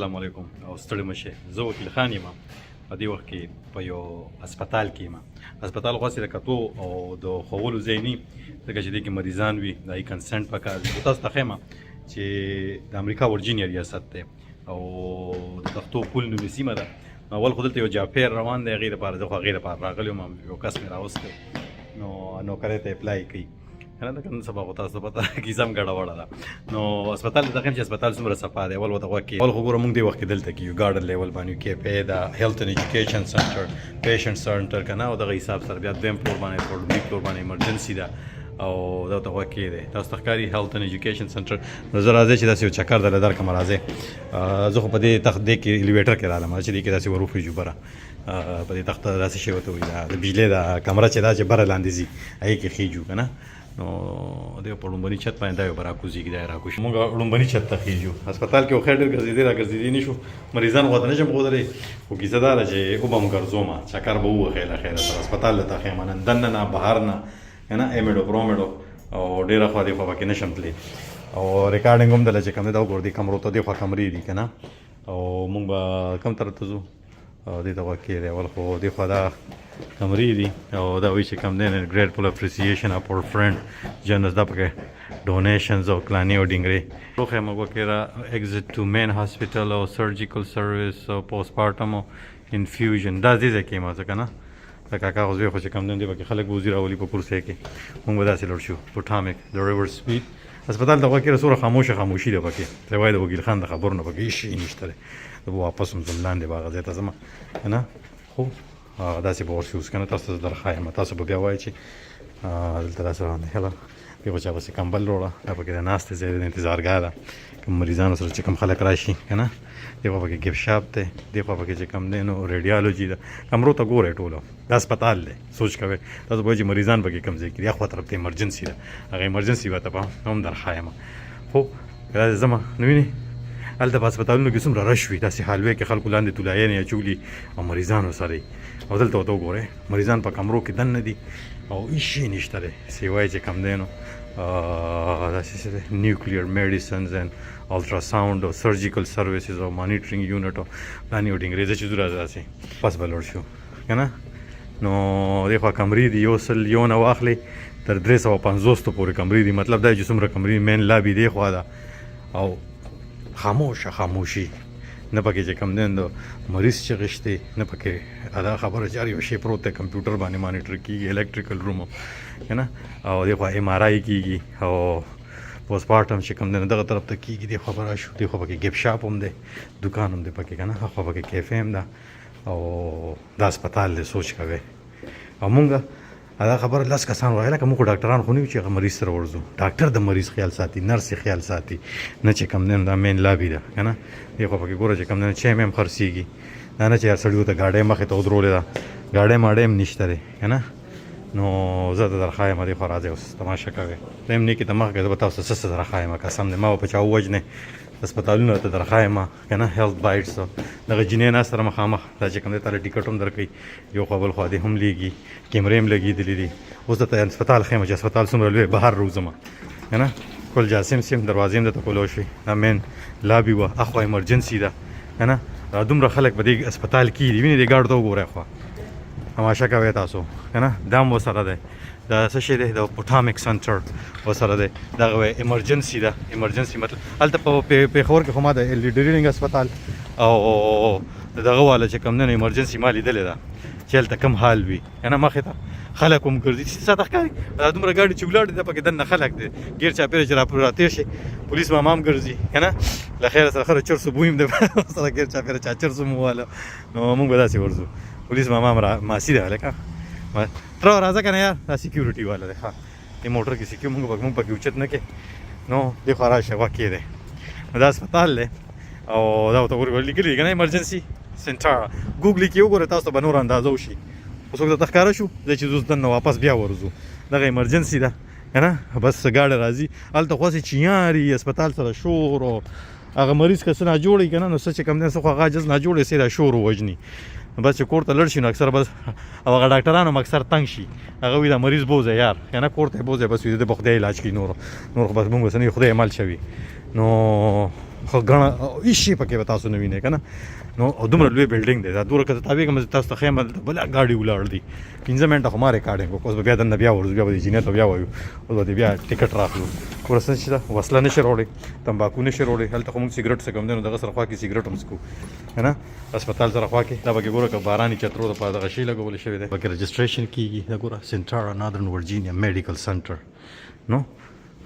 السلام علیکم او ستړي مشه زه وکیل خان یم په دې وخت کې په یو هسپتال کې یم هسپتال غوښتي د کتو او د خوولو ځای نه ځکه چې دې کې مریضان وي د ای کنسنټ پکار دی تاسو ته ښیم چې د امریکا ورجینیا ریاست دی او د تختو پل نومې سیمه ده اول خو دلته یو جاپیر روان دی هغې دپاره زه خو هغې دپاره راغلی وم یو کس مې راوستی نو نوکرۍ ته اپلای کوي کنه دا کنه سبا غوتا سبا ته کیسه هم ګډه وړه ده نو هسپتال ته خیم چې هسپتال څومره صفا دی اول وته وکي اول خو ګوره موږ دی وخت دلته کې یو ګارډن لیول باندې کې په دا هیلث اینڈ ایجوکیشن سنټر پیشنټ سنټر کنه او دغه حساب سره بیا دویم فلور باندې فلور باندې ایمرجنسي ده او دا ته وکي دی تاسو تخکاری هیلث اینڈ ایجوکیشن سنټر نظر راځي چې داسې یو چکر دلدار کوم راځي زه خو په دې تخت دې کې الیویټر کې رالم چې دې کې داسې وروخي جو بره په دې تخت داسې شی وته وي د بجلی د کمره چې دا چې بره لاندې ځي هغې کې خیجو که نه نو دې په لومبني چھت باندې دا یو به راکوزېږي دا یې راکوشي مونږ لومبني چھت ته خیجو هسپتال کې خو خیر ډېر ګرځېدې را ګرځېدې نه شو مریضان خو ته نه شم ښودلی خو کیسه دا ده چې وبه م ګرځوم چکر به ووهې له خیره سره هسپتال ته ښیم نن دننه نه بهر نه که نه ایمیډو پرومیډو او ډېره خوا دې خوا پکې نه شم تللی او ریکارډینګ هم دله چې کوم دی دا وګوره دې کمرو ته دې خوا کمرې دي که نه او مونږ به کوم طرف ته ځو دې ته غوږ کېدی اول خو دې خوا دا کمرې دي او دا وایي چې کوم دی ګریټفul اپریسیشن اف اور فرینډ جنس دا پکې ډونیشنز او کلانې او ډینګرې روخې موږ وکړه ایگزٹ ټو مین هاسپټل او سرجیکل سروس او پوسټ پارټم او انفیوژن دا دې ځای کې ما ځکه نه د کاکا خو زوی خو چې کوم دی پکې خلک به وځي راولي په پورسۍ کې موږ به داسې لوړ شو پوټامک د ریور سپیډ هسپتال ته غوږ کېره څومره خاموشي ده پکې سوای د وکیل خان د خبرو نه پکې هېڅ شی نشته دی زه به واپس هم ځم لاندې به هغه ځای ته ځم که نه خو داسې به ورشي اوس که نه تاسو ته درښایم تاسو به بیا وایئ چې دلته داسې باندې هله دې خو چا پسې کمبل وروړه دا پکې د ناستې ځای د انتظارګاه ده کوم مریضانو سره چې کوم خلک راشي که نه دې خوا پکې ګپ شاپ دی دې خوا پکې چې کوم دی نو ریډیالوجي ده کمرو ته ګورئ ټولو دا هسپتال دی سوچ کوئ تاسو به چې مریضان پکې کوم ځای کې دي اخوا طرف ته ایمرجنسي ده هغه ایمرجنسي به ته هم درښایم خو داسې ځمه نو وینې هلته په هسپتالونو کې څومره رش وي داسې حالوی کې خلکو لاندې تولایانې اچولي او مریضانو سره یي او دلته ورته وګورئ مریضان په کمرو کې دننه دي او هېڅ شی نشته دی سوای چې کوم دی نو داسې څه دی نیوکلیر میډیسنز اینډ الټراساؤنډ او سرجیکل سروسز او مانیټرینګ یونټ او پلانې او ډینګرې چې ځو راځه داسې پس به لوړ شو که نه نو دې خوا کمرې دي یو نه واخلې تر 350 پورې کمرې دي مطلب دا چې څومره کمرې مین لابي دې خوا ده او خاموشي نه پکې چې کوم دی د مریض چغې شته نه پکې دا خبره چې هر یو شی پروت دی کمپیوټر باندې مانیټر کېږي الکټریکل روم که نه او دې خوا ایم آر آی کېږي او پوسټ پارټم چې کوم دی نو دغه طرف ته کېږي دې خوا به راشو دې خوا پکې ګپ شاپ هم دی دکان هم دی پکې که نه خوا پکې کیفې هم ده او دا هسپتال دی سوچ کوئ او مونږ دا خبره لس کسان وایي لکه موږ ډاکټران خو نه یو چې هغه مریض سره ورځو ډاکټر د مریض خیال ساتي نرس یې خیال ساتي نه چې کوم دی دا مین لابي ده که نه دې خوا پکې ګوره چې کوم دی چیم هم خرڅېږي دا نه چې هر سړي ورته ګاډۍ مخې ته ودرولې ده ګاډۍ ماډۍ هم نشته دی که نه نو زه ته درښایم دې خوا راځئ اوس تماشه کوئ ته هم نیکې ته مخکې زه به تاسو ته څه درښایم قسم دی ما به په چا ووجنې هسپتالونو ته درښایم که نه هیلث بایټس دغه جینۍ ناست سره مخامخ دا چې کوم دی تاله ټیکټ هم درکوي یو خوا بل خوا دې هم لیږي کیمرې هم لګېدلې دي اوس درته هسپتال ښیم چې هسپتال څومره لوی بهر روځم که نه کل جاسم سیم دروازې هم درته کولو شوي دا مین لابي وه اخوا ایمرجنسي ده که نه را دومره خلک په دې هسپتال کې دي وینې دې ګاډو ته وګورئ خوا تماشه کوئ تاسو که نه دا هم ورسره دی دا څه شی دی د پوټامک سنټر ورسره دی دغه ایمرجنسي ده ایمرجنسي مطلب هلته په پېښور کې خو ما د لیډرینګ هسپتال او دغه والا چې کوم دی نو ایمرجنسي ما لیدلې ده چې هلته کم حال وي که نه مخې ته خلک هم ګرځي چې ساته ښکاري دا دومره ګاډي چې ولاړ دي پکې دننه خلک دی ګیر چاپېره چې راتېر شي پولیس ماما هم ګرځي که نه له خیره سره خره چرسو بوی هم دی سره ګیر چاپېره چا چرسو مو واله نو مونږ به داسې ورځو پولیس ماما هم ماسي ده هلکه تر راځه که نه یار دا سیکیورټي والا دی ښه دې موټر کې سیکیور مونږ پکې اوچت نه کې نو دې خوا راشه واقع دی نو دا هسپتال دی او دا ورته لیکلي دي که نه ایمرجنسي سنټر ګوګل کې وګوره تاسو ته به نور اندازه وشي اوس څوک درته ښکاره شو ځای چې اوس دننه واپس بیا ورځو دغه ایمرجنسي ده که نه بس ګاډی راځي هلته خو هسې چیاري هسپتال سره شور او هغه مریض که څه ناجوړی که نه نو څه چې کوم دی څه خو هغه عاجز ناجوړی سي دا شور ووژني بس چې کور ته لړ شي نو اکثر بس او هغه ډاکټران هم اکثر تنګ شي هغه وایي دا مریض بوځه یار که نه کور ته یې بوځئ بس وي د به خدای علاج کوي نور خو بس مونږ اوس نه خدای عمل شوي نو خو غاڼه هیڅ شي پکې به تاسو نه وینئ که نه نو دومره لوی بلډینګ دی دا دومره که تاویږم تاسو ته ښیم دلته بله ګاډي ولاړ دي 15 منټه خو ما ریکارډینګ وکړو اوس به بیا دننه بیا ورځو بیا به انجینر ته بیا وایو اوس به بیا ټیکټ راخلو ورسته چې دا وسله نشي راوړی تمباکو نشي راوړی هلته خو موږ سګرټ څه کوم دی نو دغه سره خوا کې سګرټ هم څکو که نه هسپتال سره خوا کې دا پکې ګوره که باراني چترو دپاره دغه شی لګولی شوی دی پکې رجسټریشن کېږي دا ګوره سنټارا نادرن ورجینیا میډیکل سنټر نو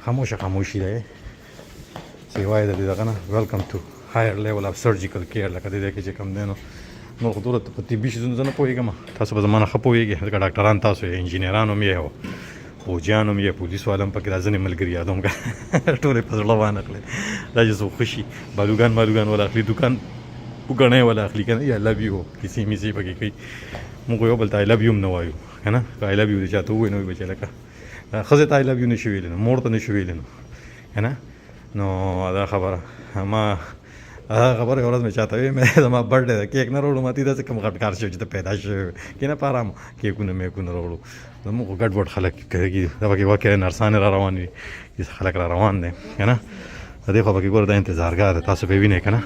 خاموشي دی سیوای د دې دغه نه ویلکم ټو هایر لیول اف سرجیکل کیر لکه دې کې چې کوم دی نو نور خو دومره په طبي شیزونو زه نه پوهېږم تاسو به زما نه ښه پوهېږئ ځکه ډاکټران تاسو یې انجینران هم یې فوجیان هم یې پولیس والا هم پکې دا ځینې ملګري یادوم که ټول یې په زړه وانخلئ دا چې څوک ښه شي بالوګان والا اخلي دوکان وګڼی والا اخلي که نه یا لب یو کیسې میسې پکې کوي موږ یو بل ته آی لب یو هم نه وایو که نه که آی لب یو دې چاته ووایي نو وایي بچې لکه ښځې ته آی لب یو نشي ویلی نو مور ته نشي ویلی نو که نه نو دا خبره ما هغه خبره یو ورځ مې چاته ویې مې زما برډې ده کیک نه راوړو ماتې داسې کوم غټ کار شوی چې ته پیدا شوی کې نه په ارام کیکونه میکونه راوړو زموږ خو ګډ وډ خلک کېږي دا پکې واقع نرسانې را روان وي خلک را روان دی که نه د دې خوا پکې ګوره دا انتظارګاه ده تاسو به وینئ که نه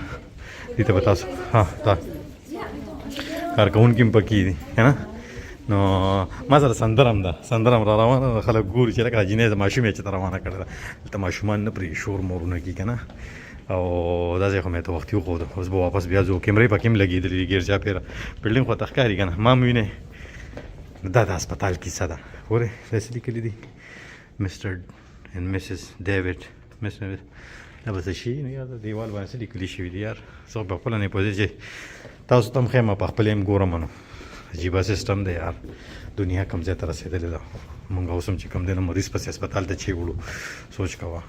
دې ته به تاسو دا کارکوونکي هم پکې دي که نه نو ما سره سندره هم ده سندره هم را روانه ده خلک ګوري چې لکه دا جینۍ د ماشوم یې چې ته روانه کړې ده دلته ماشومان نه پرېږدي شور مورونه کي که نه او دا ځای خو مې ته وختي وښوده اوس به واپس بیا ځو کیمرې پکې هم لګېدلې دي ګیر چاپېره بلډینګ خو ته ښکاري که نه ما هم وینئ دا د هسپتال کیسه ده ګورئ داسې لیکلي دي مسټر اینډ مسز ډیوډ دا به څه شي نو یار د دیوال باندې څه لیکلي شوي دي یار څوک به خپله نه پوهېږي چې تاسو ته هم ښیم په خپلې هم ګورم نو عجیبه سیسټم دی یار دنیا کوم ځای ته رسېدلې ده مونږ اوس هم چې کوم دی نو مریض پسې هسپتال ته چی وړو سوچ کوه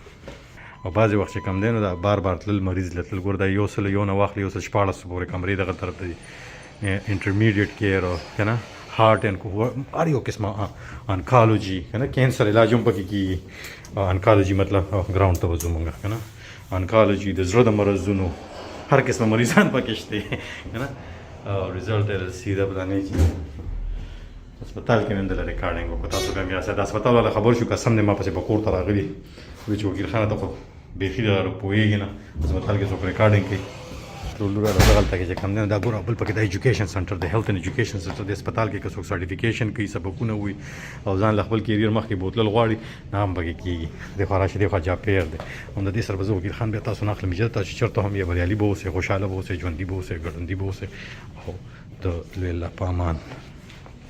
او بعضې وخت چې کوم دی نو دا بار تلل مریض له تلل ګوره دا یو سل یو نه واخلي یو سل 1400 پورې کمرې دغه طرف ته دي انټرمیډیټ کیر او که نه هارټ اینډ هر یو قسمه انکالوجي که نه کینسر علاج هم پکې کېږي انکالوجي مطلب ګراؤنډ ته به ځو مونږ که نه انکالوجي د زړه د مرضونو هر قسمه مریضان پکې شته که نه او رزلټ یې سیده پلانې چې هسپتال کې مې دله ریکارډینګ وکړو تاسو به مې یاسه د هسپتال والا خبر شو قسم دی ما پسې به کور ته راغلي وایي چې وکیل خانه ته خو بیخي پوهېږي نه هسپتال کې څوک ریکارډینګ کوي لوره دغلته کې چې کوم دی دا ګوره بل پکې د ایجوکیشن سنټر د هیلث اینډ ایجوکیشن سنټر د هسپتال کې که څوک سرټیفیکیشن کوي سبقونه وي او ځان له خپل کیریر مخکې بوتلل غواړي نه هم پکې کېږي دخوا راشي دخوا جاپیر دی هم د دې سره به زه وکیل خان بیا تاسو نه اخلم اجازه تاسو چې چېرته هم یا بریالي به اوسئ خوشحاله به اوسئ ژوندي به اوسئ ګړندي به اوسئ او د لوی الله په امان